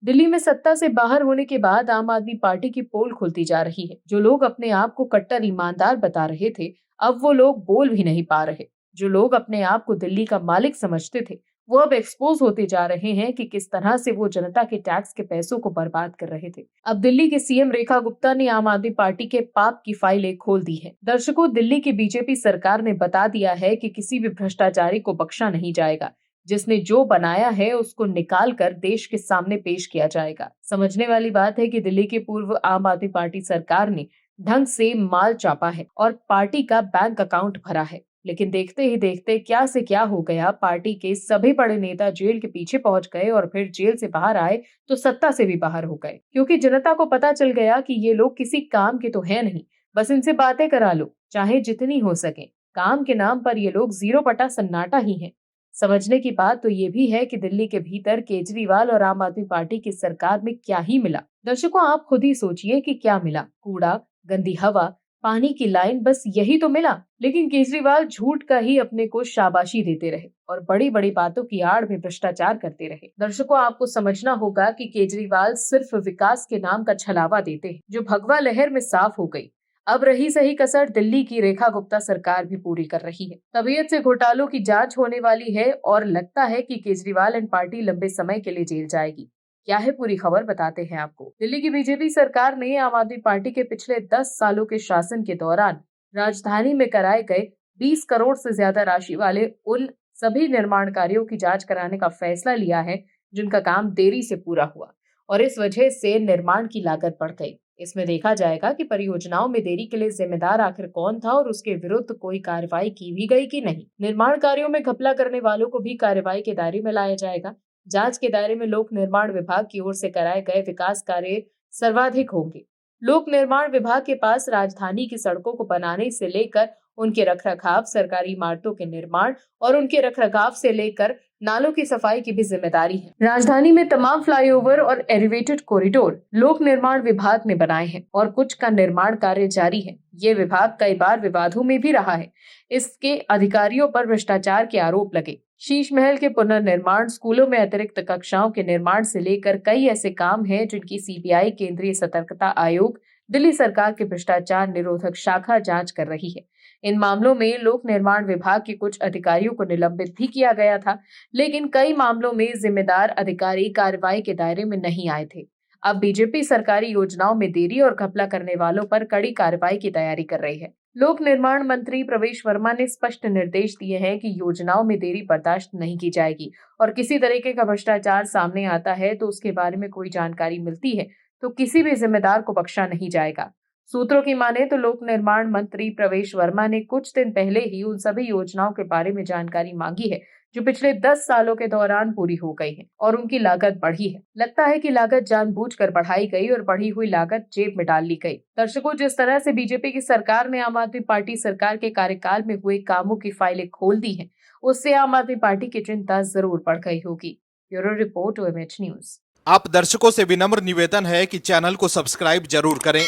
दिल्ली में सत्ता से बाहर होने के बाद आम आदमी पार्टी की पोल खुलती जा रही है। जो लोग अपने आप को कट्टर ईमानदार बता रहे थे, अब वो लोग बोल भी नहीं पा रहे। जो लोग अपने आप को दिल्ली का मालिक समझते थे, वो अब एक्सपोज होते जा रहे हैं कि किस तरह से वो जनता के टैक्स के पैसों को बर्बाद कर रहे थे। अब दिल्ली के सीएम रेखा गुप्ता ने आम आदमी पार्टी के पाप की फाइलें खोल दी है। दर्शकों, दिल्ली की बीजेपी सरकार ने बता दिया है कि किसी भी भ्रष्टाचारी को बख्शा नहीं जाएगा। जिसने जो बनाया है उसको निकाल कर देश के सामने पेश किया जाएगा। समझने वाली बात है कि दिल्ली की पूर्व आम आदमी पार्टी सरकार ने ढंग से माल चापा है और पार्टी का बैंक अकाउंट भरा है, लेकिन देखते ही देखते क्या से क्या हो गया। पार्टी के सभी बड़े नेता जेल के पीछे पहुंच गए और फिर जेल से बाहर आए तो सत्ता से भी बाहर हो गए, क्योंकि जनता को पता चल गया कि ये लोग किसी काम के तो है नहीं, बस इनसे बातें करा लो चाहे जितनी हो सके। काम के नाम पर ये लोग जीरो पटा सन्नाटा ही है। समझने की बात तो ये भी है कि दिल्ली के भीतर केजरीवाल और आम आदमी पार्टी की सरकार में क्या ही मिला। दर्शकों, आप खुद ही सोचिए कि क्या मिला। कूड़ा, गंदी हवा, पानी की लाइन, बस यही तो मिला। लेकिन केजरीवाल झूठ का ही अपने को शाबाशी देते रहे और बड़ी बड़ी बातों की आड़ में भ्रष्टाचार करते रहे। दर्शकों, आपको समझना होगा कि केजरीवाल सिर्फ विकास के नाम का छलावा देते हैं, जो भगवा लहर में साफ हो गई। अब रही सही कसर दिल्ली की रेखा गुप्ता सरकार भी पूरी कर रही है। तबीयत से घोटालों की जांच होने वाली है और लगता है कि केजरीवाल एंड पार्टी लंबे समय के लिए जेल जाएगी। क्या है पूरी खबर, बताते हैं आपको। दिल्ली की बीजेपी सरकार ने आम आदमी पार्टी के पिछले 10 सालों के शासन के दौरान राजधानी में कराए गए 20 करोड़ से ज्यादा राशि वाले उन सभी निर्माण कार्यों की जांच कराने का फैसला लिया है जिनका काम देरी से पूरा हुआ और इस वजह से निर्माण की लागत बढ़ गई। इसमें देखा जाएगा कि परियोजनाओं में देरी के लिए जिम्मेदार आखिर कौन था और उसके विरुद्ध कोई कार्रवाई की भी गई कि नहीं। निर्माण कार्यों में घपला करने वालों को भी कार्रवाई के दायरे में लाया जाएगा। जांच के दायरे में लोक निर्माण विभाग की ओर से कराए गए विकास कार्य सर्वाधिक होंगे। लोक निर्माण विभाग के पास राजधानी की सड़कों को बनाने से लेकर उनके रखरखाव, सरकारी इमारतों के निर्माण और उनके रखरखाव से लेकर नालों की सफाई की भी जिम्मेदारी है। राजधानी में तमाम फ्लाईओवर और एलिवेटेड कॉरिडोर लोक निर्माण विभाग ने बनाए हैं और कुछ का निर्माण कार्य जारी है। ये विभाग कई बार विवादों में भी रहा है। इसके अधिकारियों पर भ्रष्टाचार के आरोप लगे। शीश महल के पुनर्निर्माण, स्कूलों में अतिरिक्त कक्षाओं के निर्माण से लेकर कई ऐसे काम हैं जिनकी सीबीआई, केंद्रीय सतर्कता आयोग, दिल्ली सरकार के भ्रष्टाचार निरोधक शाखा जांच कर रही है। इन मामलों में लोक निर्माण विभाग के कुछ अधिकारियों को निलंबित भी किया गया था, लेकिन कई मामलों में जिम्मेदार अधिकारी कार्रवाई के दायरे में नहीं आए थे। अब बीजेपी सरकारी योजनाओं में देरी और घपला करने वालों पर कड़ी कार्रवाई की तैयारी कर रही है। लोक निर्माण मंत्री प्रवेश वर्मा ने स्पष्ट निर्देश दिए हैं कि योजनाओं में देरी बर्दाश्त नहीं की जाएगी और किसी तरीके का भ्रष्टाचार सामने आता है तो उसके बारे में कोई जानकारी मिलती है तो किसी भी जिम्मेदार को बख्शा नहीं जाएगा। सूत्रों की माने तो लोक निर्माण मंत्री प्रवेश वर्मा ने कुछ दिन पहले ही उन सभी योजनाओं के बारे में जानकारी मांगी है जो पिछले 10 सालों के दौरान पूरी हो गई है और उनकी लागत बढ़ी है। लगता है कि लागत जानबूझकर बढ़ाई गई और बढ़ी हुई लागत जेब में डाल ली गई। दर्शकों, जिस तरह से बीजेपी की सरकार ने आम आदमी पार्टी सरकार के कार्यकाल में हुए कामों की फाइलें खोल दी हैं, उससे आम आदमी पार्टी की चिंता जरूर बढ़ गई होगी। Bureau report, OMH news. आप दर्शकों से विनम्र निवेदन है कि चैनल को सब्सक्राइब जरूर करें